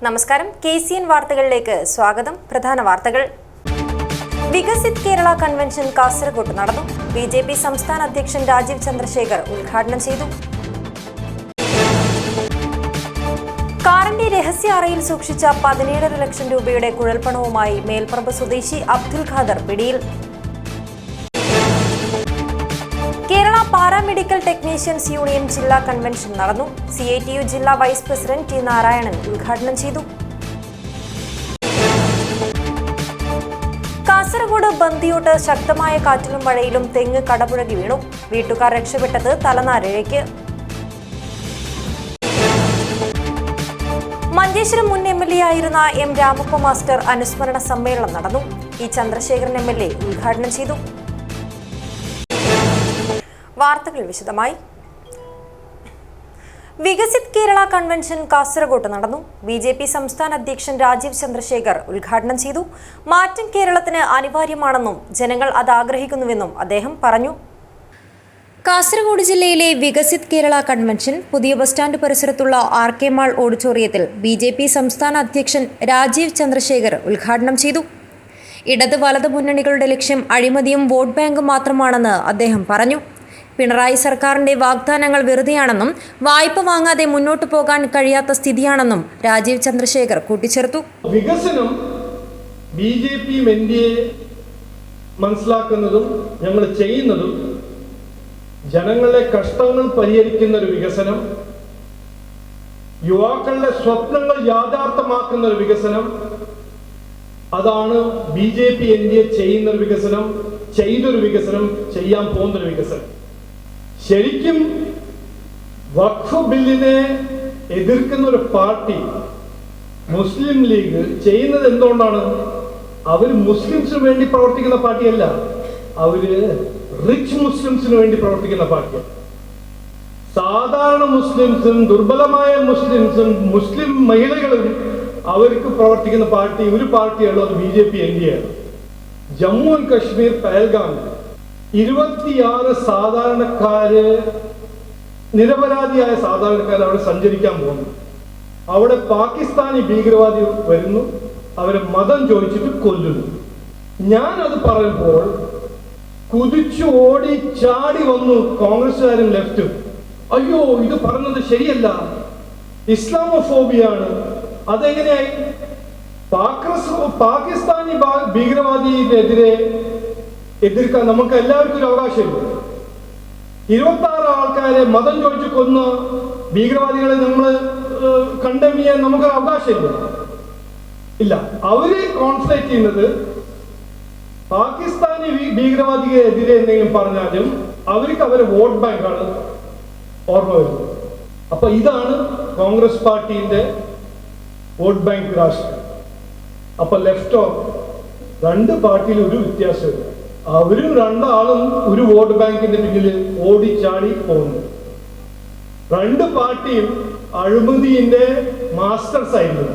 നമസ്കാരം. KCN വാർത്തകളിലേക്ക് സ്വാഗതം. പ്രധാന വാർത്തകൾ. വികസിത് കേരള കൺവെൻഷൻ കാസർഗോഡ് നടന്നു. BJP സംസ്ഥാന അധ്യക്ഷൻ രാജീവ് ചന്ദ്രശേഖർ ഉദ്ഘാടനം ചെയ്തു. കാറിന്റെ രഹസ്യ അറയിൽ സൂക്ഷിച്ച 17.5 ലക്ഷം രൂപയുടെ കുഴൽപ്പണവുമായി മേൽപ്പറമ്പ് സ്വദേശി അബ്ദുൽ ഖാദർ പിടിയിൽ. കേരള പാരാമെഡിക്കൽ ടെക്നീഷ്യൻസ് യൂണിയൻ ജില്ലാ കൺവെൻഷൻ നടന്നു. CITU ജില്ലാ വൈസ് പ്രസിഡന്റ് T. നാരായണൻ ഉദ്ഘാടനം ചെയ്തു. കാസർഗോഡ് ബന്ദിയോട്ട് ശക്തമായ കാറ്റിലും മഴയിലും തെങ്ങ് കടപുഴകി വീണു. വീട്ടുകാർ രക്ഷപ്പെട്ടത് തലനാരിഴയ്ക്ക്. മഞ്ചേശ്വരം മുൻ MLA ആയിരുന്ന M. രാമപ്പ മാസ്റ്റർ അനുസ്മരണ സമ്മേളനം നടന്നു. E. ചന്ദ്രശേഖരൻ MLA ഉദ്ഘാടനം ചെയ്തു. വാർത്തകൾ വിശദമായി. വികസിത് കേരള കൺവെൻഷൻ കാസർഗോഡ് നടന്നു. BJP സംസ്ഥാന അധ്യക്ഷൻ രാജീവ് ചന്ദ്രശേഖർ ഉദ്ഘാടനം ചെയ്തു. മാറ്റം കേരളത്തിന് അനിവാര്യമാണെന്നും ജനങ്ങൾ അത് ആഗ്രഹിക്കുന്നുവെന്നും അദ്ദേഹം പറഞ്ഞു. കാസർഗോഡ് ജില്ലയിലെ വികസിത് കേരള കൺവെൻഷൻ പുതിയ ബസ് സ്റ്റാൻഡ് പരിസരത്തുള്ള RK മാൾ ഓഡിറ്റോറിയത്തിൽ BJP സംസ്ഥാന അധ്യക്ഷൻ രാജീവ് ചന്ദ്രശേഖർ ഉദ്ഘാടനം ചെയ്തു. ഇടത് വലത് മുന്നണികളുടെ ലക്ഷ്യം അഴിമതിയും വോട്ട് ബാങ്കും മാത്രമാണെന്ന് അദ്ദേഹം പറഞ്ഞു. പിണറായി സർക്കാരിന്റെ വാഗ്ദാനങ്ങൾ വെറുതെയാണെന്നും വായ്പ വാങ്ങാതെ മുന്നോട്ടു പോകാൻ കഴിയാത്ത സ്ഥിതിയാണെന്നും രാജീവ് ചന്ദ്രശേഖർ കൂട്ടിച്ചേർത്തു. വികസനം BJP NDA മനസ്സിലാക്കുന്നതും ഞങ്ങൾ ചെയ്യുന്നതും ജനങ്ങളുടെ കഷ്ടങ്ങൾ പരിഹരിക്കുന്ന ഒരു വികസനം, യുവാക്കളുടെ സ്വപ്നങ്ങൾ യാഥാർത്ഥ്യമാക്കുന്ന ഒരു വികസനം, അതാണ് BJP NDA ചെയ്യുന്ന ഒരു വികസനം, ചെയ്തൊരു വികസനം, ചെയ്യാൻ പോകുന്നൊരു വികസനം. ശരിക്കും വഖഫ് ബില്ലിനെ എതിർക്കുന്ന ഒരു പാർട്ടി മുസ്ലിം ലീഗ് ചെയ്യുന്നത് എന്തുകൊണ്ടാണ്? അവർ മുസ്ലിംസിന് വേണ്ടി പ്രവർത്തിക്കുന്ന പാർട്ടിയല്ല, അവര് റിച്ച് മുസ്ലിംസിന് വേണ്ടി പ്രവർത്തിക്കുന്ന പാർട്ടിയാണ്. സാധാരണ മുസ്ലിംസും ദുർബലമായ മുസ്ലിംസും മുസ്ലിം മഹിളകളും അവർക്ക് പ്രവർത്തിക്കുന്ന പാർട്ടി ഒരു പാർട്ടിയുള്ളൂ, അത് BJP NDA ആണ്. ജമ്മു ആൻഡ് കശ്മീർ പഹൽഗാം 26 സാധാരണക്കാര്, നിരപരാധിയായ സാധാരണക്കാർ അവിടെ സഞ്ചരിക്കാൻ പോകുന്നു. അവിടെ പാകിസ്ഥാനി ഭീകരവാദി വരുന്നു, അവരെ മതം ചോദിച്ചിട്ട് കൊല്ലുന്നു. ഞാനത് പറയുമ്പോൾ കുതിച്ചു ഓടി ചാടി വന്നു കോൺഗ്രസ്സുകാരും ലെഫ്റ്റും. അയ്യോ, ഇത് പറഞ്ഞത് ശരിയല്ല, ഇസ്ലാമോഫോബിയാണ്. അതെങ്ങനെയായി? പാകിസ്ഥാനി ഭീകരവാദിക്കെതിരെ എതിർക്കാൻ നമുക്ക് എല്ലാവർക്കും ഒരു അവകാശമില്ല. 26 ആൾക്കാരെ മതം ചോദിച്ചു കൊന്ന ഭീകരവാദികളെ നമ്മൾ കണ്ടം ചെയ്യാൻ നമുക്ക് അവകാശമില്ല. ഇല്ല, അവര് കോൺസെൻട്രേറ്റ് ചെയ്യുന്നത് പാകിസ്ഥാനി ഭീകരവാദിക്കെതിരെ എന്തെങ്കിലും പറഞ്ഞാലും അവർക്ക് അവരെ വോട്ട് ബാങ്കാണ് ഓർമ്മ വരുന്നത്. അപ്പൊ ഇതാണ് കോൺഗ്രസ് പാർട്ടിന്റെ വോട്ട് ബാങ്ക് രാഷ്ട്രീയം. അപ്പൊ ലെഫ്റ്റോ രണ്ട് പാർട്ടിയിൽ ഒരു വ്യത്യാസമില്ല, അവരും രണ്ടാളും ഒരു വോട്ട് ബാങ്കിന്റെ പിന്നിൽ ഓടിച്ചാടി പോകുന്നു. രണ്ട് പാർട്ടിയും അഴിമതിന്റെ മാസ്റ്റേഴ്സ് ആയിരുന്നു.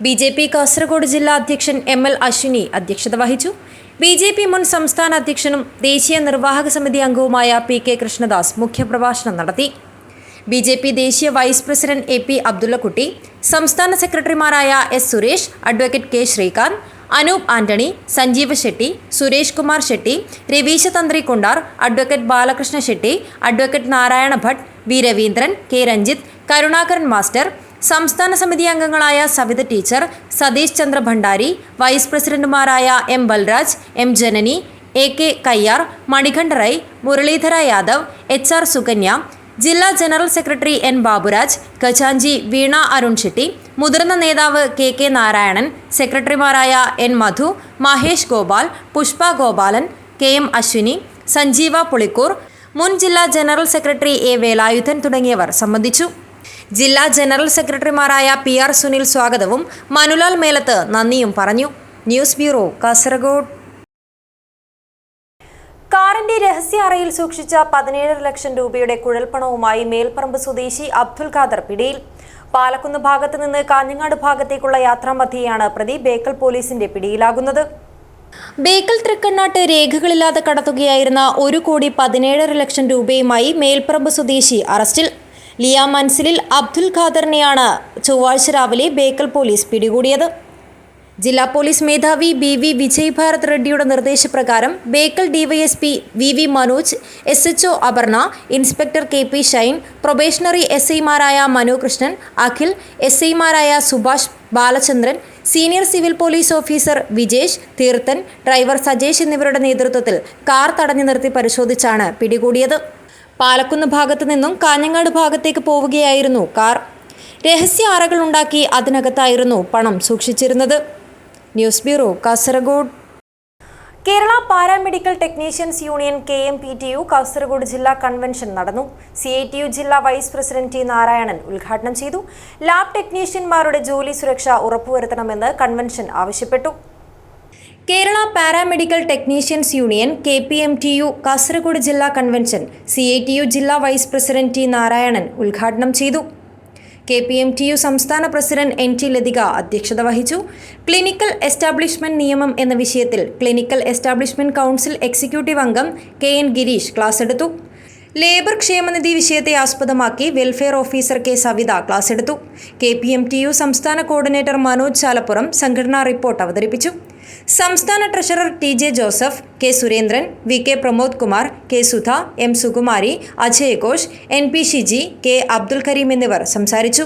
BJP കാസർഗോഡ് ജില്ലാ അധ്യക്ഷൻ ML അശ്വിനി അധ്യക്ഷത വഹിച്ചു. BJP മുൻ സംസ്ഥാന അധ്യക്ഷനും ദേശീയ നിർവാഹക സമിതി അംഗവുമായ PK കൃഷ്ണദാസ് മുഖ്യപ്രഭാഷണം നടത്തി. BJP ദേശീയ വൈസ് പ്രസിഡന്റ് AP അബ്ദുള്ളക്കുട്ടി, സംസ്ഥാന സെക്രട്ടറിമാരായ S. Suresh, advocate K. Sreekanth, Anoop Antony, Sanjeeva Shetty, Suresh Kumar Shetty, Raveesha Thantri Kundar, advocate Balakrishna Shetty, advocate Narayana Bhat, V. Raveendran, K. Ranjith, Karunakaran master, സംസ്ഥാന സമിതി അംഗങ്ങളായ സവിത ടീച്ചർ, സതീഷ് ചന്ദ്ര ഭണ്ഡാരി, വൈസ് പ്രസിഡന്റുമാരായ M. Balraj, M. Janani, AK Kayyar, Manikanta Rai, Muralidhara Yadav, HR Sukanya, ജില്ലാ ജനറൽ സെക്രട്ടറി N. ബാബുരാജ്, ഖജാൻജി വീണ അരുൺ ഷെട്ടി, മുതിർന്ന നേതാവ് KK നാരായണൻ, സെക്രട്ടറിമാരായ N. മധു, മഹേഷ് ഗോപാൽ, പുഷ്പ ഗോപാലൻ, KM അശ്വിനി, സഞ്ജീവ പുളിക്കൂർ, മുൻ ജില്ലാ ജനറൽ സെക്രട്ടറി A. വേലായുധൻ തുടങ്ങിയവർ സംബന്ധിച്ചു. ജില്ലാ ജനറൽ സെക്രട്ടറിമാരായ PR സുനിൽ സ്വാഗതവും മനുലാൽ മേലത്ത് നന്ദിയും പറഞ്ഞു. News bureau, Kasaragod. കാറിന്റെ രഹസ്യ അറയിൽ സൂക്ഷിച്ച 17.5 ലക്ഷം രൂപയുടെ കുഴൽപ്പണവുമായി മേൽപ്പറമ്പ് സ്വദേശി അബ്ദുൽ ഖാദർ പിടിയിൽ. പാലക്കുന്ന് ഭാഗത്ത് നിന്ന് കാഞ്ഞങ്ങാട് ഭാഗത്തേക്കുള്ള യാത്രാമധ്യയാണ് പ്രതി ബേക്കൽ പോലീസിന്റെ പിടിയിലാകുന്നത്. ബേക്കൽ തൃക്കണ്ണാട്ട് രേഖകളില്ലാതെ കടത്തുകയായിരുന്ന 1,17,00,000 രൂപയുമായി മേൽപ്പറമ്പ് സ്വദേശി അറസ്റ്റിൽ. ലിയ മൻസിലിൽ അബ്ദുൽ ഖാദറിനെയാണ് ചൊവ്വാഴ്ച രാവിലെ ബേക്കൽ പോലീസ് പിടികൂടിയത്. ജില്ലാ പോലീസ് മേധാവി BV വിജയ് ഭാരത് റെഡ്ഡിയുടെ നിർദ്ദേശപ്രകാരം Bekal DYSP VV Manoj, SHO Aparna, inspector KP Shine, probationary SIമാരായ മനു കൃഷ്ണൻ, അഖിൽ, SIമാരായ Subhash, Balachandran, senior civil police officer Vijesh, Theerthan, driver Sajesh എന്നിവരുടെ നേതൃത്വത്തിൽ കാർ തടഞ്ഞു നിർത്തി പരിശോധിച്ചാണ് പിടികൂടിയത്. പാലക്കുന്ന് ഭാഗത്തു നിന്നും കാഞ്ഞങ്ങാട് ഭാഗത്തേക്ക് പോവുകയായിരുന്നു കാർ. രഹസ്യ അറകളുണ്ടാക്കി അതിനകത്തായിരുന്നു പണം സൂക്ഷിച്ചിരുന്നത്. News bureau, Kasaragod. Kerala paramedical technicians union KMPTU Kasaragod ജില്ലാ കൺവെൻഷൻ നടന്നു. CITU ജില്ലാ വൈസ് പ്രസിഡന്റ് T. നാരായണൻ ഉദ്ഘാടനം ചെയ്തു. ലാബ് ടെക്നീഷ്യന്മാരുടെ ജോലി സുരക്ഷ ഉറപ്പുവരുത്തണമെന്ന് കൺവെൻഷൻ ആവശ്യപ്പെട്ടു. Kerala paramedical technicians union KPMTU Kasaragod ജില്ലാ കൺവെൻഷൻ CITU ജില്ലാ വൈസ് പ്രസിഡന്റ് T. നാരായണൻ ഉദ്ഘാടനം ചെയ്തു. KPMTU സംസ്ഥാന പ്രസിഡന്റ് NT ലതിക അധ്യക്ഷത വഹിച്ചു. ക്ലിനിക്കൽ എസ്റ്റാബ്ലിഷ്മെന്റ് നിയമം എന്ന വിഷയത്തിൽ ക്ലിനിക്കൽ എസ്റ്റാബ്ലിഷ്മെന്റ് കൗൺസിൽ എക്സിക്യൂട്ടീവ് അംഗം KN ഗിരീഷ് ക്ലാസ് എടുത്തു. ലേബർ ക്ഷേമനിധി വിഷയത്തെ ആസ്പദമാക്കി welfare officer K. Savitha class എടുത്തു. KPMTU സംസ്ഥാന കോർഡിനേറ്റർ മനോജ് ചാലപ്പുറം സംഘടനാ റിപ്പോർട്ട് അവതരിപ്പിച്ചു. സംസ്ഥാന treasurer TJ Joseph, K. Surendran, VK Pramod Kumar, K. Sudha, M. Sukumari, Ajay Ghosh, NP Shiji, K. Abdul Kareem എന്നിവർ സംസാരിച്ചു.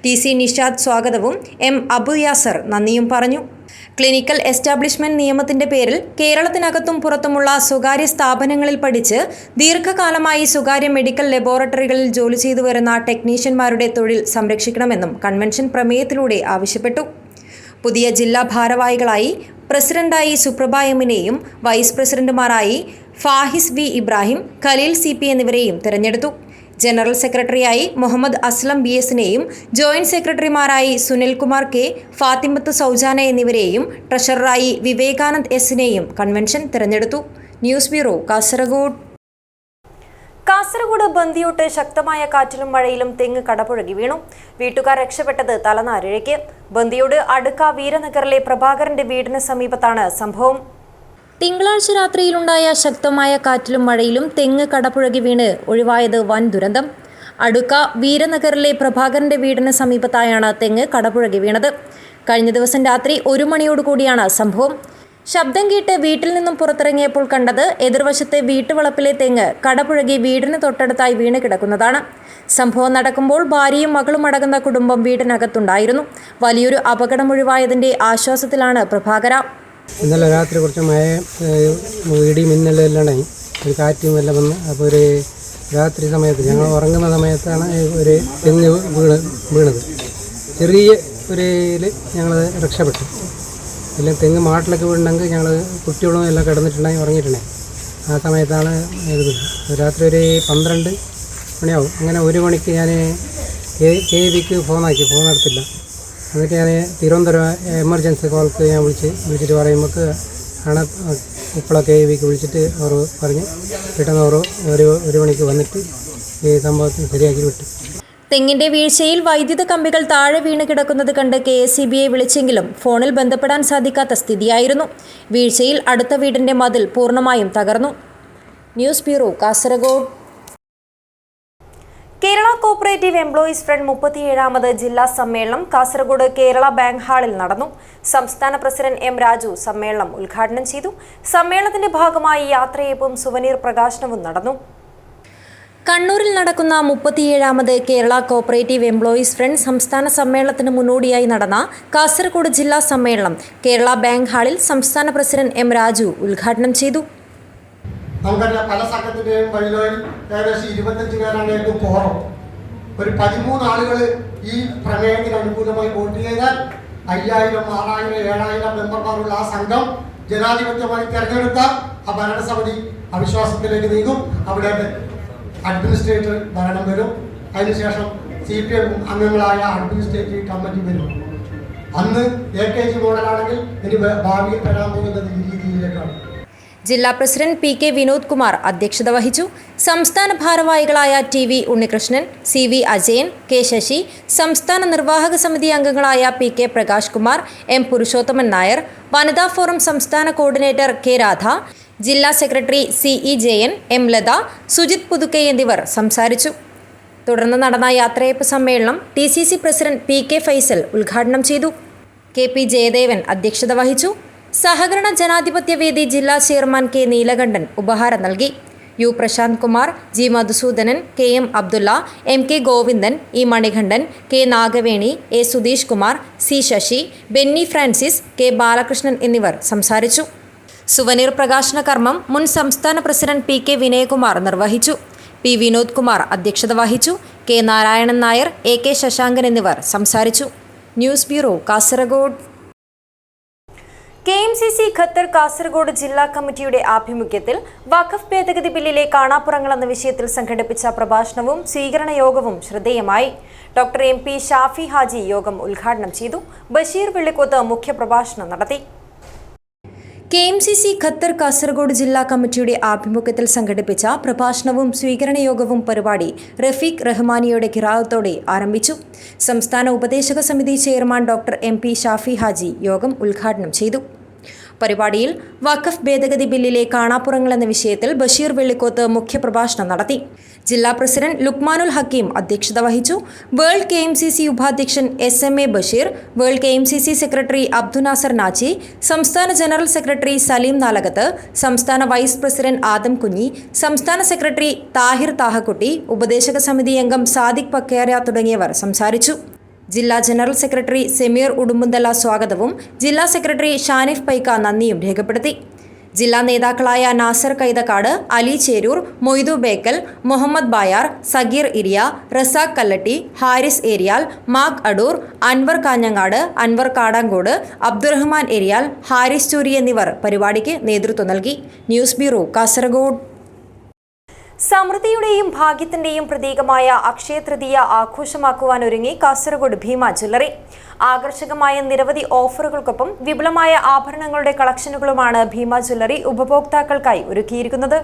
TC നിഷാദ് സ്വാഗതവും M. അബു യാസർ നന്ദിയും പറഞ്ഞു. ക്ലിനിക്കൽ എസ്റ്റാബ്ലിഷ്മെന്റ് നിയമത്തിന്റെ പേരിൽ കേരളത്തിനകത്തും പുറത്തുമുള്ള സ്വകാര്യ സ്ഥാപനങ്ങളിൽ പഠിച്ച് ദീർഘകാലമായി സ്വകാര്യ മെഡിക്കൽ ലബോറട്ടറികളിൽ ജോലി ചെയ്തു വരുന്ന ടെക്നീഷ്യന്മാരുടെ തൊഴിൽ സംരക്ഷിക്കണമെന്നും കൺവെൻഷൻ പ്രമേയത്തിലൂടെ ആവശ്യപ്പെട്ടു. പുതിയ ജില്ലാ ഭാരവാഹികളായി പ്രസിഡന്റായി സുപ്രഭ എമ്മിനെയും വൈസ് പ്രസിഡന്റുമാരായി ഫാഹിസ് V. ഇബ്രാഹിം, ഖലീൽ CP എന്നിവരെയും തിരഞ്ഞെടുത്തു. ജനറൽ സെക്രട്ടറിയായി മുഹമ്മദ് അസ്ലം BSനെയും ജോയിന്റ് സെക്രട്ടറിമാരായി സുനിൽകുമാർ K, ഫാത്തിമത്ത് സൗജാന എന്നിവരെയും ട്രഷററായി വിവേകാനന്ദ് Sനെയും കൺവെൻഷൻ തിരഞ്ഞെടുത്തു. News bureau, Kasaragod. കാസർഗോഡ് ബന്ദിയോട്ട് ശക്തമായ കാറ്റിലും മഴയിലും തെങ്ങ് കടപുഴകി വീണു. വീട്ടുകാർ രക്ഷപ്പെട്ടത് തലനാരിഴയ്ക്ക്. ബന്ദിയോട് അടുക്ക വീരനഗറിലെ പ്രഭാകരന്റെ വീടിന് സമീപത്താണ് സംഭവം. തിങ്കളാഴ്ച രാത്രിയിലുണ്ടായ ശക്തമായ കാറ്റിലും മഴയിലും തെങ്ങ് കടപുഴകി വീണ് ഒഴിവായത് വൻ ദുരന്തം. അടുക്ക വീരനഗറിലെ പ്രഭാകരന്റെ വീടിന് സമീപത്തായാണ് തെങ്ങ് കടപുഴകി വീണത്. കഴിഞ്ഞ ദിവസം രാത്രി 1 മണിയോടുകൂടിയാണ് സംഭവം. ശബ്ദം കേട്ട് വീട്ടിൽ നിന്നും പുറത്തിറങ്ങിയപ്പോൾ കണ്ടത് എതിർവശത്തെ വീട്ടുവളപ്പിലെ തെങ്ങ് കടപുഴകി വീടിന് തൊട്ടടുത്തായി വീണ് കിടക്കുന്നതാണ്. സംഭവം നടക്കുമ്പോൾ ഭാര്യയും മകളും അടങ്ങുന്ന കുടുംബം വീടിനകത്തുണ്ടായിരുന്നു. വലിയൊരു അപകടമൊഴിവായതിന്റെ ആശ്വാസത്തിലാണ് പ്രഭാകര. ഇന്നലെ രാത്രി കുറച്ച് മഴ, ഇടി മിന്നലെല്ലാം ഉണ്ടായി, ഒരു കാറ്റും എല്ലാം വന്ന്. അപ്പോൾ ഒരു രാത്രി സമയത്ത് ഞങ്ങൾ ഉറങ്ങുന്ന സമയത്താണ് ഒരു തെങ്ങ് വീണത്. ചെറിയ ഒരു ഞങ്ങൾ രക്ഷപ്പെട്ടു. എല്ലാം തെങ്ങ് മാട്ടിലൊക്കെ വീണെങ്കിൽ ഞങ്ങൾ കുട്ടികളും എല്ലാം കിടന്നിട്ടുണ്ടായി, ഉറങ്ങിയിട്ടുണ്ടായി. ആ സമയത്താണ് ഇത് രാത്രി ഒരു 12 മണിയാവും. അങ്ങനെ 1 മണിക്ക് ഞാൻ KVക്ക് ഫോൺ എടുത്തില്ല. എന്നിട്ട് ഞാൻ തിരുവനന്തപുരം എമർജൻസി കോൾക്ക് ഞാൻ വിളിച്ചിട്ട് പറയുമ്പോൾ ആണ് ഇപ്പോൾ KVക്ക് വിളിച്ചിട്ട് അവർ പറഞ്ഞ് പെട്ടെന്ന് അവർ 1 മണിക്ക് വന്നിട്ട് ഈ സംഭവത്തിന് ശരിയാക്കി വിട്ടു. തെങ്ങിന്റെ വീഴ്ചയിൽ വൈദ്യുത കമ്പികൾ താഴെ വീണ് കിടക്കുന്നത് കണ്ട് KSEBയെ വിളിച്ചെങ്കിലും ഫോണിൽ ബന്ധപ്പെടാൻ സാധിക്കാത്ത സ്ഥിതിയായിരുന്നു. വീഴ്ചയിൽ അടുത്ത വീടിന്റെ മതിൽ പൂർണ്ണമായും തകർന്നു. News bureau, Kasaragod. Kerala cooperative employees front 37ാമത് ജില്ലാ സമ്മേളനം കാസർഗോഡ് കേരള ബാങ്ക് ഹാളിൽ നടന്നു. സംസ്ഥാന പ്രസിഡന്റ് M. രാജു സമ്മേളനം ഉദ്ഘാടനം ചെയ്തു. സമ്മേളനത്തിന്റെ ഭാഗമായി യാത്രയയപ്പും സുവനീർ പ്രകാശനവും നടന്നു. കണ്ണൂരിൽ നടക്കുന്ന 37ാമത് കേരള കോഓപ്പറേറ്റീവ് എംപ്ലോയീസ് ഫ്രണ്ട് സംസ്ഥാന സമ്മേളനത്തിന് മുന്നോടിയായി നടന്ന കാസർഗോഡ് ജില്ലാ സമ്മേളനം കേരള ബാങ്ക് ഹാളിൽ സംസ്ഥാന പ്രസിഡന്റ് M. രാജു ഉദ്ഘാടനം ചെയ്തു. നമുക്കറിയാം, പല സംഘത്തിൻ്റെയും വഴികളിൽ ഏകദേശം 25 പേരാണ് ഏറ്റവും കോറം. ഒരു 13 ആളുകൾ ഈ പ്രമേയത്തിന് അനുകൂലമായി വോട്ട് ചെയ്താൽ 5000, 6000, 7000 മെമ്പർമാരുള്ള ആ സംഘം ജനാധിപത്യമായി തിരഞ്ഞെടുത്ത ആ ഭരണസമിതി അവിശ്വാസത്തിലേക്ക് നീങ്ങും. അവിടെ അഡ്മിനിസ്ട്രേറ്റർ ഭരണം വരും. അതിനുശേഷം CPM അംഗങ്ങളായ അഡ്മിനിസ്ട്രേറ്റീവ് കമ്മിറ്റി വരും. അന്ന് AKG മോഡലാണെങ്കിൽ ഇനി ഭാവിയിൽ വരാൻ പോകുന്നത് ഈ രീതിയിലേക്കാണ്. ജില്ലാ പ്രസിഡന്റ് PK വിനോദ് കുമാർ അധ്യക്ഷത വഹിച്ചു. സംസ്ഥാന ഭാരവാഹികളായ TV Unnikrishnan, CV Ajayan, K Sasi, സംസ്ഥാന നിർവാഹക സമിതി അംഗങ്ങളായ PK പ്രകാശ് കുമാർ, M പുരുഷോത്തമൻ നായർ, വനിതാ ഫോറം സംസ്ഥാന കോർഡിനേറ്റർ K രാധ, ജില്ലാ secretary CE Jayan, M Latha, Sujith Puthukkai എന്നിവർ സംസാരിച്ചു. തുടർന്ന് നടന്ന യാത്രയയപ്പ് സമ്മേളനം DCC പ്രസിഡന്റ് PK ഫൈസൽ ഉദ്ഘാടനം ചെയ്തു. KP ജയദേവൻ അധ്യക്ഷത വഹിച്ചു. സഹകരണ ജനാധിപത്യ വേദി ജില്ലാ ചെയർമാൻ K നീലകണ്ഠൻ ഉപഹാരം നൽകി. U Prasanth Kumar, G Madhusoodanan, KM Abdulla, MK Govindan, E Manikandan, K Nagaveni, A Sudheesh Kumar, C Sasi, Benny Francis, K Balakrishnan എന്നിവർ സംസാരിച്ചു. സുവനീർ പ്രകാശന കർമ്മം മുൻ സംസ്ഥാന പ്രസിഡന്റ് PK വിനയകുമാർ നിർവഹിച്ചു. P വിനോദ് കുമാർ അധ്യക്ഷത വഹിച്ചു. K നാരായണൻ നായർ, AK ശശാങ്കൻ എന്നിവർ സംസാരിച്ചു. News bureau, Kasaragod. KMCC Qatar Kasaragod ജില്ലാ കമ്മിറ്റിയുടെ ആഭിമുഖ്യത്തിൽ വഖഫ് ഭേദഗതി ബില്ലിലെ കാണാപ്പുറങ്ങൾ എന്ന വിഷയത്തിൽ സംഘടിപ്പിച്ച പ്രഭാഷണവും സ്വീകരണ യോഗവും ശ്രദ്ധേയമായി. ഡോക്ടർ MP ഷാഫി ഹാജി യോഗം ഉദ്ഘാടനം ചെയ്തു. ബഷീർ വെള്ളിക്കോത്ത് മുഖ്യപ്രഭാഷണം നടത്തി. KMCC ഖത്തർ കാസർഗോഡ് ജില്ലാ കമ്മിറ്റിയുടെ ആഭിമുഖ്യത്തിൽ സംഘടിപ്പിച്ച പ്രഭാഷണവും സ്വീകരണ യോഗവും പരിപാടി റഫീഖ് റഹ്മാനിയുടെ ഖിറാഅത്തോടെ ആരംഭിച്ചു. സംസ്ഥാന ഉപദേശക സമിതി chairman doctor MP Shafi Haji യോഗം ഉദ്ഘാടനം ചെയ്തു. പരിപാടിയിൽ വഖഫ് ഭേദഗതി ബില്ലിലെ കാണാപ്പുറങ്ങൾ എന്ന വിഷയത്തിൽ ബഷീർ വെള്ളിക്കോത്ത് മുഖ്യപ്രഭാഷണം നടത്തി. ജില്ലാ പ്രസിഡന്റ് ലുക്മാനുൽ ഹക്കീം അധ്യക്ഷത വഹിച്ചു. വേൾഡ് KMCC ഉപാധ്യക്ഷൻ SMA ബഷീർ, world KMCC secretary Abdunasar Nachi, സംസ്ഥാന ജനറൽ സെക്രട്ടറി സലീം നാലകത്ത്, സംസ്ഥാന വൈസ് പ്രസിഡന്റ് ആദം കുഞ്ഞി, സംസ്ഥാന സെക്രട്ടറി താഹിർ താഹക്കുട്ടി, ഉപദേശക സമിതി അംഗം സാദിഖ് പക്കേര തുടങ്ങിയവർ സംസാരിച്ചു. ജില്ലാ ജനറൽ സെക്രട്ടറി സെമീർ ഉടുമ്പുന്തല സ്വാഗതവും ജില്ലാ സെക്രട്ടറി ഷാനിഫ് പൈക്ക നന്ദിയും രേഖപ്പെടുത്തി. ജില്ലാ നേതാക്കളായ നാസർ കൈതക്കാട്, അലി ചേരൂർ, മൊയ്തു ബേക്കൽ, മുഹമ്മദ് ബായാർ, സഗീർ ഇരിയ, റസാഖ് കല്ലട്ടി, ഹാരിസ് ഏരിയാൽ, മാഗ് അടൂർ, അൻവർ കാഞ്ഞങ്ങാട്, അൻവർ കാടാങ്കോട്, അബ്ദുറഹ്മാൻ ഏരിയാൽ, ഹാരിസ് ചൂരി എന്നിവർ പരിപാടിക്ക് നേതൃത്വം നൽകി. News bureau, Kasaragod. സമൃദ്ധിയുടെയും ഭാഗ്യത്തിന്റെയും പ്രതീകമായ അക്ഷയ തൃതീയ ആഘോഷമാക്കുവാനൊരുങ്ങി കാസർഗോഡ് ഭീമ ജ്വല്ലറി. ആകർഷകമായ നിരവധി ഓഫറുകൾക്കൊപ്പം വിപുലമായ ആഭരണങ്ങളുടെ കളക്ഷനുകളുമാണ് ഭീമ ജ്വല്ലറി ഉപഭോക്താക്കൾക്കായി ഒരുക്കിയിരിക്കുന്നത്.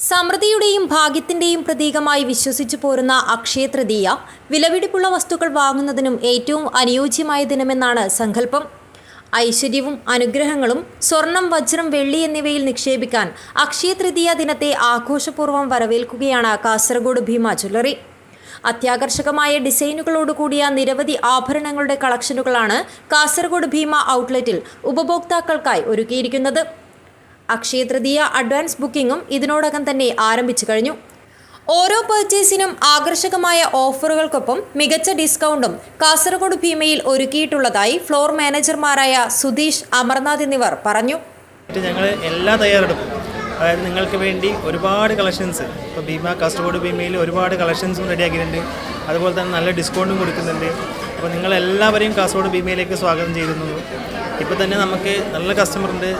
സമൃദ്ധിയുടെയും ഭാഗ്യത്തിന്റെയും പ്രതീകമായി വിശ്വസിച്ചു പോരുന്ന അക്ഷയ തൃതീയ വിലപിടിപ്പുള്ള വസ്തുക്കൾ വാങ്ങുന്നതിനും ഏറ്റവും അനുയോജ്യമായ ദിനമെന്നാണ് സങ്കല്പം. ഐശ്വര്യവും അനുഗ്രഹങ്ങളും സ്വർണം, വജ്രം, വെള്ളി എന്നിവയിൽ നിക്ഷേപിക്കാൻ അക്ഷയ തൃതീയ ദിനത്തെ ആഘോഷപൂർവ്വം വരവേൽക്കുകയാണ് കാസർഗോഡ് ഭീമ ജ്വല്ലറി. അത്യാകർഷകമായ ഡിസൈനുകളോടുകൂടിയ നിരവധി ആഭരണങ്ങളുടെ കളക്ഷനുകളാണ് കാസർഗോഡ് ഭീമ ഔട്ട്ലെറ്റിൽ ഉപഭോക്താക്കൾക്കായി ഒരുക്കിയിരിക്കുന്നത്. അക്ഷയ തൃതീയ അഡ്വാൻസ് ബുക്കിംഗും ഇതിനോടകം തന്നെ ആരംഭിച്ചു കഴിഞ്ഞു. ഓരോ പർച്ചേസിനും ആകർഷകമായ ഓഫറുകൾക്കൊപ്പം മികച്ച ഡിസ്കൗണ്ടും കാസർഗോഡ് ഭീമയിൽ ഒരുക്കിയിട്ടുള്ളതായി ഫ്ലോർ മാനേജർമാരായ സുധീഷ്, അമർനാഥ് എന്നിവർ പറഞ്ഞു. ഞങ്ങൾ എല്ലാ തയ്യാറെടുപ്പും, അതായത് നിങ്ങൾക്ക് വേണ്ടി ഒരുപാട് കളക്ഷൻസ്, ഇപ്പോൾ ഭീമ കാസർഗോഡ് ഭീമയിൽ ഒരുപാട് കളക്ഷൻസും റെഡിയാക്കിയിട്ടുണ്ട്. അതുപോലെ തന്നെ നല്ല ഡിസ്കൗണ്ടും കൊടുക്കുന്നുണ്ട്. അപ്പോൾ നിങ്ങളെല്ലാവരെയും കാസർഗോഡ് ഭീമയിലേക്ക് സ്വാഗതം ചെയ്യുന്നു. ഇപ്പോൾ തന്നെ നമുക്ക് നല്ല കസ്റ്റമറുണ്ട്.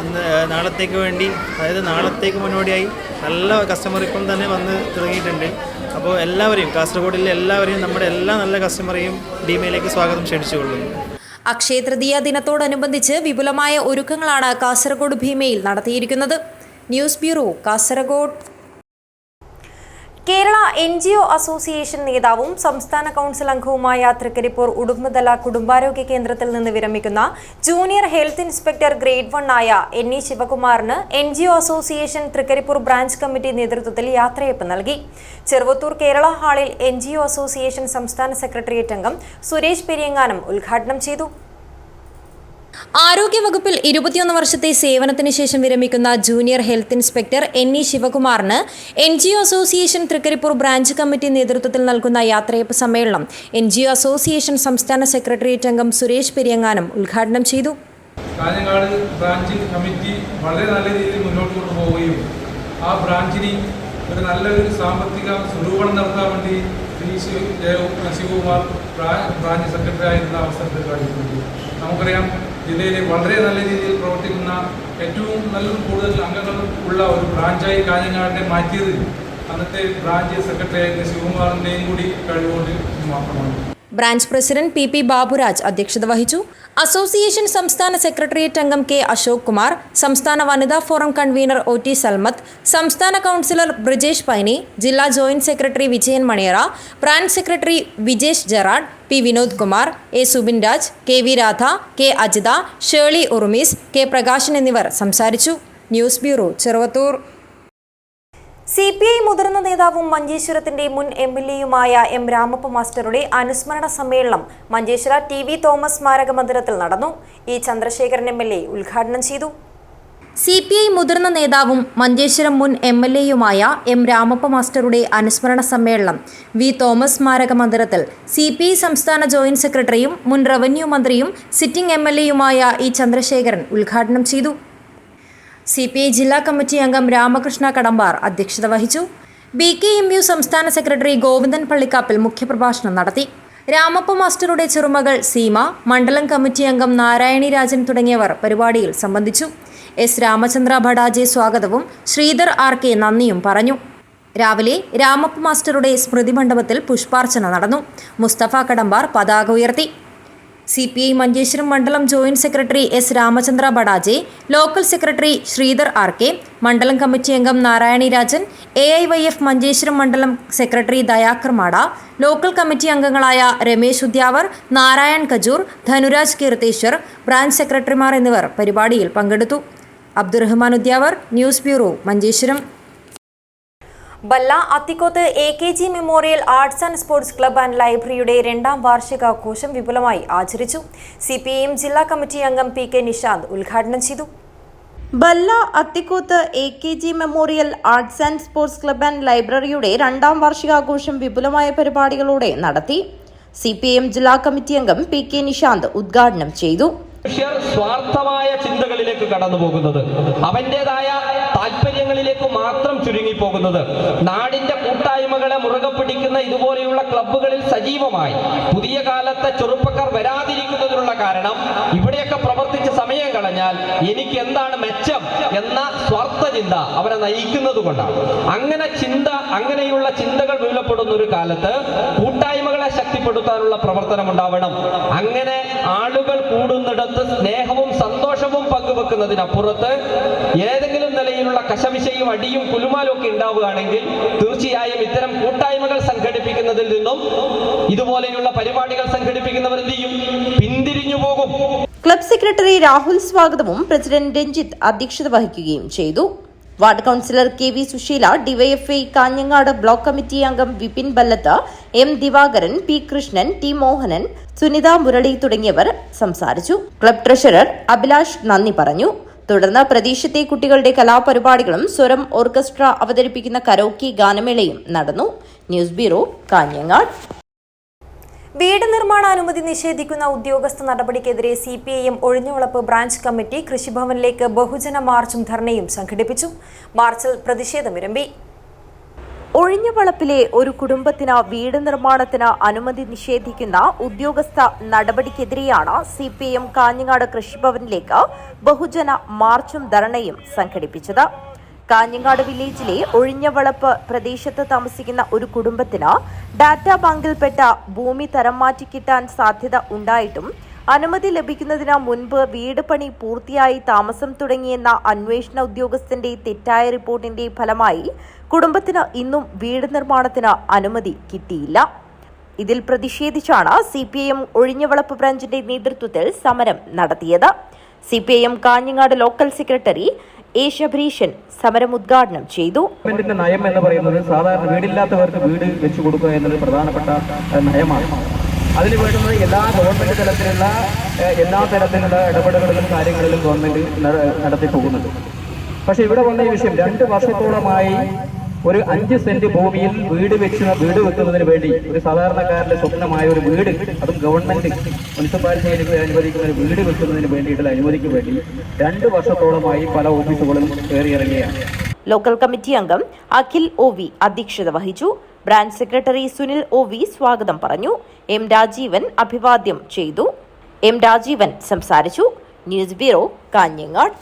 നാളത്തേക്ക് വേണ്ടി, അതായത് നാളത്തേക്ക് മുന്നോടിയായി നല്ല കസ്റ്റമർ ഇപ്പം തന്നെ വന്ന് തുടങ്ങിയിട്ടുണ്ട്. അപ്പോൾ എല്ലാവരെയും, കാസർഗോഡിലെ എല്ലാവരെയും, നമ്മുടെ എല്ലാ നല്ല കസ്റ്റമറെയും ഭീമയിലേക്ക് സ്വാഗതം ക്ഷണിച്ചുകൊള്ളുന്നു. അക്ഷയ തൃതീയ ദിനത്തോടനുബന്ധിച്ച് വിപുലമായ ഒരുക്കങ്ങളാണ് കാസർഗോഡ് ഭീമയിൽ നടത്തിയിരിക്കുന്നത്. News bureau, Kasaragod. Kerala NGO association നേതാവും സംസ്ഥാന കൗൺസിൽ അംഗവുമായ തൃക്കരിപ്പൂർ ഉടുമ്പുതല കുടുംബാരോഗ്യ കേന്ദ്രത്തിൽ നിന്ന് വിരമിക്കുന്ന ജൂനിയർ ഹെൽത്ത് ഇൻസ്പെക്ടർ ഗ്രേഡ് 1 ആയ NE ശിവകുമാറിന് NGO association Trikaripur branch committee നേതൃത്വത്തിൽ യാത്രയയപ്പ് നൽകി. ചെറുവത്തൂർ കേരള ഹാളിൽ NGO അസോസിയേഷൻ സംസ്ഥാന സെക്രട്ടേറിയറ്റ് അംഗം സുരേഷ് പെരിയങ്ങാനം ഉദ്ഘാടനം ചെയ്തു. ആരോഗ്യവകുപ്പിൽ 21 വർഷത്തെ സേവനത്തിന് ശേഷം വിരമിക്കുന്ന ജൂനിയർ ഹെൽത്ത് ഇൻസ്പെക്ടർ NE ശിവകുമാറിന് NGO association Trikaripur branch committee നേതൃത്വത്തിൽ നൽകുന്ന യാത്രയയപ്പ് സമ്മേളനം NGO അസോസിയേഷൻ സംസ്ഥാന സെക്രട്ടേറിയറ്റ് അംഗം സുരേഷ് പെരിയങ്ങാനം ഉദ്ഘാടനം ചെയ്തു. കാഞ്ഞങ്ങാട് ബ്രാഞ്ച് കമ്മിറ്റി വളരെ നല്ല രീതിയിൽ മുന്നോട്ട് കൊണ്ടുപോവുകയും ആ ബ്രാഞ്ചിന് ഒരു നല്ലൊരു സാമ്പത്തിക സ്വരൂപണം നടത്താൻ വേണ്ടി ശിവകുമാർ ബ്രാഞ്ച് സെക്രട്ടറി ആയിരുന്ന അവസരത്തിൽ കഴിഞ്ഞിട്ടുണ്ട്. നമുക്കറിയാം, ജില്ലയിൽ വളരെ നല്ല രീതിയിൽ പ്രവർത്തിക്കുന്ന ഏറ്റവും നല്ലതും കൂടുതൽ അംഗങ്ങൾ ഉള്ള ഒരു ബ്രാഞ്ചായി കാഞ്ഞങ്ങാടിനെ മാറ്റിയത് അന്നത്തെ ബ്രാഞ്ച് സെക്രട്ടറി ആയിരുന്ന ശിവകുമാറിൻ്റെയും കൂടി കഴിവുകൊണ്ട് മാത്രമാണ്. ബ്രാഞ്ച് പ്രസിഡന്റ് PP ബാബുരാജ് അധ്യക്ഷത വഹിച്ചു. അസോസിയേഷൻ സംസ്ഥാന സെക്രട്ടേറിയറ്റ് അംഗം K അശോക് കുമാർ, സംസ്ഥാന വനിതാ ഫോറം കൺവീനർ OT സൽമത്ത്, സംസ്ഥാന കൗൺസിലർ ബ്രിജേഷ് പൈനി, ജില്ലാ joint secretary Vijayan Maniyara, branch secretary Vijesh Gerard, P Vinod Kumar, A Subin Raj, KV Radha, K Ajitha, Shirley Urumees, K Prakashan എന്നിവർ സംസാരിച്ചു. News bureau, Cheruvathur. CPI മുതിർന്ന നേതാവും മഞ്ചേശ്വരത്തിന്റെ മുൻ MLA-യുമായ M. രാമപ്പ മാസ്റ്ററുടെ അനുസ്മരണ സമ്മേളനം മഞ്ചേശ്വര TV തോമസ് സ്മാരക മന്ദിരത്തിൽ നടന്നു. E. ചന്ദ്രശേഖരൻ MLA ഉദ്ഘാടനം ചെയ്തു. CPI മുതിർന്ന നേതാവും മഞ്ചേശ്വരം മുൻ MLA-യുമായ M. രാമപ്പ മാസ്റ്ററുടെ അനുസ്മരണ സമ്മേളനം V. തോമസ് സ്മാരക മന്ദിരത്തിൽ CPI സംസ്ഥാന ജോയിന്റ് സെക്രട്ടറിയും മുൻ റവന്യൂ മന്ത്രിയും സിറ്റിംഗ് MLA-യുമായ E. ചന്ദ്രശേഖരൻ ഉദ്ഘാടനം ചെയ്തു. CPI ജില്ലാ കമ്മിറ്റി അംഗം രാമകൃഷ്ണ കടമ്പാർ അധ്യക്ഷത വഹിച്ചു. BKMU സംസ്ഥാന സെക്രട്ടറി ഗോവിന്ദൻ പള്ളിക്കാപ്പിൽ മുഖ്യപ്രഭാഷണം നടത്തി. രാമപ്പ മാസ്റ്ററുടെ ചെറുമകൾ സീമ, മണ്ഡലം കമ്മിറ്റി അംഗം നാരായണി രാജൻ തുടങ്ങിയവർ പരിപാടിയിൽ സംബന്ധിച്ചു. S. രാമചന്ദ്ര ഭടാജെ സ്വാഗതവും ശ്രീധർ RK നന്ദിയും പറഞ്ഞു. രാവിലെ രാമപ്പ മാസ്റ്ററുടെ സ്മൃതി മണ്ഡപത്തിൽ പുഷ്പാർച്ചന നടന്നു. മുസ്തഫ കടമ്പാർ പതാക ഉയർത്തി. CPI മഞ്ചേശ്വരം മണ്ഡലം joint secretary S. Ramachandra Badaje, local secretary Sreedhar RK, മണ്ഡലം കമ്മിറ്റി അംഗം നാരായണി രാജൻ, AIYF മഞ്ചേശ്വരം മണ്ഡലം secretary Dayakar Mada, local committee അംഗങ്ങളായ രമേശ് ഉദ്യാവർ, നാരായൺ കജൂർ, ധനുരാജ് കീർത്തേശ്വർ, ബ്രാഞ്ച് സെക്രട്ടറിമാർ എന്നിവർ പരിപാടിയിൽ പങ്കെടുത്തു. Abdurahman Udyavar, news bureau, Manjeshwaram. Balla Athikkoth AKG memorial arts and sports club and ലൈബ്രറിയുടെ 2ാം വാർഷികാഘോഷം വിപുലമായി ആചരിച്ചു. CPIM ജില്ലാ കമ്മിറ്റി അംഗം PK നിഷാന്ത് ഉദ്ഘാടനം ചെയ്തു. Balla Athikkoth AKG memorial arts and sports club and ലൈബ്രറിയുടെ 2ാം വാർഷികാഘോഷം വിപുലമായ പരിപാടികളോടെ നടത്തി. CPIM ജില്ലാ കമ്മിറ്റി അംഗം PK നിഷാന്ത് ഉദ്ഘാടനം ചെയ്തു. മനുഷ്യർ സ്വാർത്ഥമായ ചിന്തകളിലേക്ക് കടന്നു പോകുന്നത്, അവന്റേതായ താല്പര്യങ്ങളിലേക്ക് മാത്രം ചുരുങ്ങിപ്പോകുന്നത്, നാടിന്റെ കൂട്ടായ്മകളെ മുറുകെ പിടിക്കുന്ന ഇതുപോലെയുള്ള ക്ലബ്ബുകളിൽ സജീവമായി പുതിയ കാലത്തെ ചെറുപ്പക്കാർ വരാതിരിക്കുന്നതിനുള്ള കാരണം ഇവിടെയൊക്കെ പ്രവർത്തിച്ച് സമയം കളഞ്ഞാൽ എനിക്ക് എന്താണ് മെച്ചം എന്ന സ്വാർത്ഥ ചിന്ത അവരെ നയിക്കുന്നത് കൊണ്ടാണ്. അങ്ങനെയുള്ള ചിന്തകൾ വിപുലപ്പെടുന്ന ഒരു കാലത്ത് കൂട്ടായ്മകളെ ശക്തിപ്പെടുത്താനുള്ള പ്രവർത്തനം ഉണ്ടാവണം. അങ്ങനെ ആളുകൾ കൂടുന്നിടത്ത് സ്നേഹവും സന്തോഷവും പങ്കുവെക്കുന്നതിനപ്പുറത്ത് ഏതെങ്കിലും നിലയിലുള്ള കശവിശയും അടിയും കുലുമാലും ഒക്കെ ഉണ്ടാവുകയാണെങ്കിൽ തീർച്ചയായും ഇത്തരം കൂട്ടായ്മകൾ സംഘടിപ്പിക്കുന്നതിൽ നിന്നും ഇതുപോലെയുള്ള പരിപാടികൾ സംഘടിപ്പിക്കുന്നവർ എന്ത് ചെയ്യും? പിന്തിരിഞ്ഞു പോകും. ക്ലബ് സെക്രട്ടറി രാഹുൽ സ്വാഗതവും പ്രസിഡന്റ് രഞ്ജിത്ത് അധ്യക്ഷത വഹിക്കുകയും ചെയ്തു. Ward councillor KV Susheela, DYFI Kanhangad block committee അംഗം Vipin Ballath, M. Divakaran, P. Krishnan, T. Mohanan, Sunitha Murali തുടങ്ങിയവർ സംസാരിച്ചു. ക്ലബ് ട്രഷറർ അഭിലാഷ് നന്ദി പറഞ്ഞു. തുടർന്ന് പ്രദേശത്തെ കുട്ടികളുടെ കലാപരിപാടികളും സ്വരം ഓർക്കസ്ട്ര അവതരിപ്പിക്കുന്ന കരോക്കി ഗാനമേളയും നടന്നു. News bureau, Kanhangad. വീട് നിർമ്മാണാനുമതി നിഷേധിക്കുന്ന ഉദ്യോഗസ്ഥ നടപടിക്കെതിരെ CPIM ഒഴിഞ്ഞുവളപ്പ് ബ്രാഞ്ച് കമ്മിറ്റി കൃഷിഭവനിലേക്ക് ബഹുജന മാർച്ചും ധർണയും സംഘടിപ്പിച്ചു. മാർച്ചിൽ പ്രതിഷേധമിരമ്പി. ഒഴിഞ്ഞവളപ്പിലെ ഒരു കുടുംബത്തിന് വീട് നിർമ്മാണത്തിന് അനുമതി നിഷേധിക്കുന്ന ഉദ്യോഗസ്ഥ നടപടിക്കെതിരെയാണ് CPIM കാഞ്ഞങ്ങാട് കൃഷിഭവനിലേക്ക് ബഹുജന മാർച്ചും ധർണയും സംഘടിപ്പിച്ചത്. കാഞ്ഞങ്ങാട് വില്ലേജിലെ ഒഴിഞ്ഞവളപ്പ് പ്രദേശത്ത് താമസിക്കുന്ന ഒരു കുടുംബത്തിന് ഡാറ്റാ ബാങ്കിൽപ്പെട്ട ഭൂമി തരം മാറ്റി കിട്ടാൻ സാധ്യത ഉണ്ടായിട്ടും അനുമതി ലഭിക്കുന്നതിന് മുൻപ് വീട് പണി പൂർത്തിയായി താമസം തുടങ്ങിയെന്ന അന്വേഷണ ഉദ്യോഗസ്ഥന്റെ തെറ്റായ റിപ്പോർട്ടിന്റെ ഫലമായി കുടുംബത്തിന് ഇന്നും വീട് നിർമ്മാണത്തിന് അനുമതി കിട്ടിയില്ല. ഇതിൽ പ്രതിഷേധിച്ചാണ് CPIM ഒഴിഞ്ഞവളപ്പ് ബ്രാഞ്ചിന്റെ നേതൃത്വത്തിൽ സമരം നടത്തിയത്. CPIM Kanhangad local secretary A. Shabareesan സമരം ഉദ്ഘാടനം ചെയ്തു. ഗവൺമെന്റിന്റെ നയം എന്ന് പറയുന്നത് സാധാരണ വീടില്ലാത്തവർക്ക് വീട് വെച്ചു കൊടുക്കുക എന്നത് പ്രധാനപ്പെട്ട നയമാണ്. അതിന് വേണ്ടുന്നത് എല്ലാ ഗവൺമെന്റ് തലത്തിലുള്ള എല്ലാ തരത്തിലുള്ള ഇടപെടലുകളിലും കാര്യങ്ങളിലും ഗവൺമെന്റ് നടത്തി പോകുന്നുണ്ട്. പക്ഷെ ഇവിടെ വന്ന ഈ വിഷയം 2 വർഷത്തോളമായി ഒരു 5 സെന്റ് ഭൂമിയിൽ വീട് വെക്കുന്നതിന് വേണ്ടി ഒരു സാധാരണക്കാരന്റെ സ്വപ്നമായ ഒരു വീട്, അതും ഗവൺമെന്റ് മുനിസിപ്പാലിറ്റിയിലേക്ക് അനുവദിക്കുന്ന ഒരു വീട് വെക്കുന്നതിന് വേണ്ടിയിട്ടുള്ള അനുമതിക്ക് വേണ്ടി 2 വർഷത്തോളമായി പല ഓഫീസുകളിലും കയറിയിറങ്ങിയാണ്. ലോക്കൽ കമ്മിറ്റി അംഗം അഖിൽ OV അധ്യക്ഷത വഹിച്ചു. ബ്രാഞ്ച് സെക്രട്ടറി സുനിൽ OV സ്വാഗതം പറഞ്ഞു. M. രാജീവൻ അഭിവാദ്യം ചെയ്തു. M. രാജീവൻ സംസാരിച്ചു. News bureau, Kanhangad.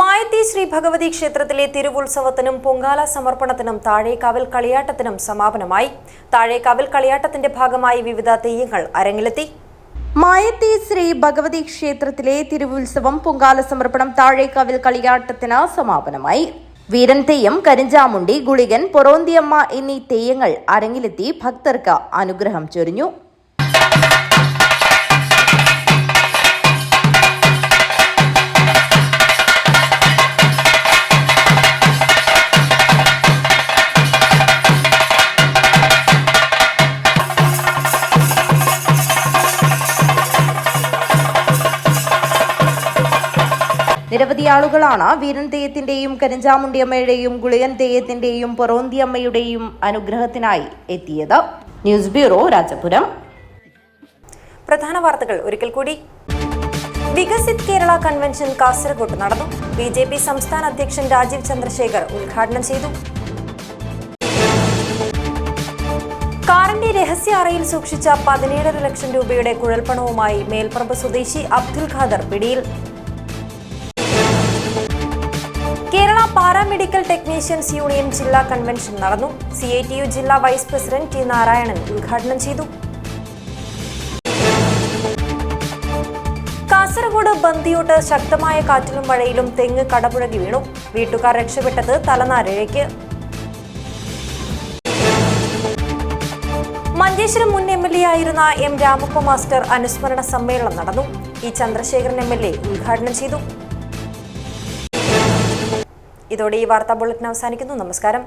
മായത്തി ശ്രീ ഭഗവതി ക്ഷേത്രത്തിലെ തിരുവുത്സവത്തിനും പൊങ്കാല സമർപ്പണത്തിനും താഴേക്കാവിൽ കളിയാട്ടത്തിനും സമാപനമായി. താഴേക്കാവിൽ കളിയാട്ടത്തിന്റെ ഭാഗമായി വിവിധ തെയ്യങ്ങൾ അരങ്ങിലെത്തി. മായത്തി ശ്രീ ഭഗവതി ക്ഷേത്രത്തിലെ തിരുവുത്സവം പൊങ്കാല സമർപ്പണം താഴേക്കാവിൽ കളിയാട്ടത്തിന് സമാപനമായി. വീരൻ തെയ്യം, കരിഞ്ചാമുണ്ടി, ഗുളികൻ, പൊറോന്തിയമ്മ എന്നീ തെയ്യങ്ങൾ അരങ്ങിലെത്തി ഭക്തർക്ക് അനുഗ്രഹം ചൊരിഞ്ഞു. നിരവധി ആളുകളാണ് വീരൻ തെയ്യത്തിന്റെയും കരിഞ്ചാമുണ്ടിയമ്മയുടെയും ഗുളിയൻ തെയ്യത്തിന്റെയും പൊറോന്തിയമ്മയുടെയും അനുഗ്രഹത്തിനായി എത്തിയത്. News bureau, Rajapuram. പ്രധാന വാർത്തകൾ ഒരിക്കൽ കൂടി. വികസിത് കേരള കൺവെൻഷൻ കാസർഗോഡ് നടന്നു. BJP സംസ്ഥാന അധ്യക്ഷൻ രാജീവ് ചന്ദ്രശേഖർ ഉദ്ഘാടനം ചെയ്തു. കാറിന്റെ രഹസ്യ അറയിൽ സൂക്ഷിച്ച 17.5 ലക്ഷം രൂപയുടെ കുഴൽപ്പണവുമായി മേൽപ്പറമ്പ് സ്വദേശി അബ്ദുൽ ഖാദർ പിടിയിൽ. കേരള പാരാമെഡിക്കൽ ടെക്നീഷ്യൻസ് യൂണിയൻ ജില്ലാ കൺവെൻഷൻ നടന്നു. CITU ജില്ലാ വൈസ് പ്രസിഡന്റ് T. നാരായണൻ ഉദ്ഘാടനം ചെയ്തു. കാസർഗോഡ് ബന്ദിയോട്ട് ശക്തമായ കാറ്റിലും മഴയിലും തെങ്ങ് കടപുഴകി വീണു. വീട്ടുകാർ രക്ഷപ്പെട്ടത് തലനാരിഴയ്ക്ക്. മഞ്ചേശ്വരം മുൻ MLA ആയിരുന്ന M. രാമപ്പ മാസ്റ്റർ അനുസ്മരണ സമ്മേളനം നടന്നു. E. ചന്ദ്രശേഖരൻ MLA ഉദ്ഘാടനം ചെയ്തു. ഇതോടെ ഈ വാർത്താ ബുള്ളറ്റിൻ അവസാനിക്കുന്നു. നമസ്കാരം.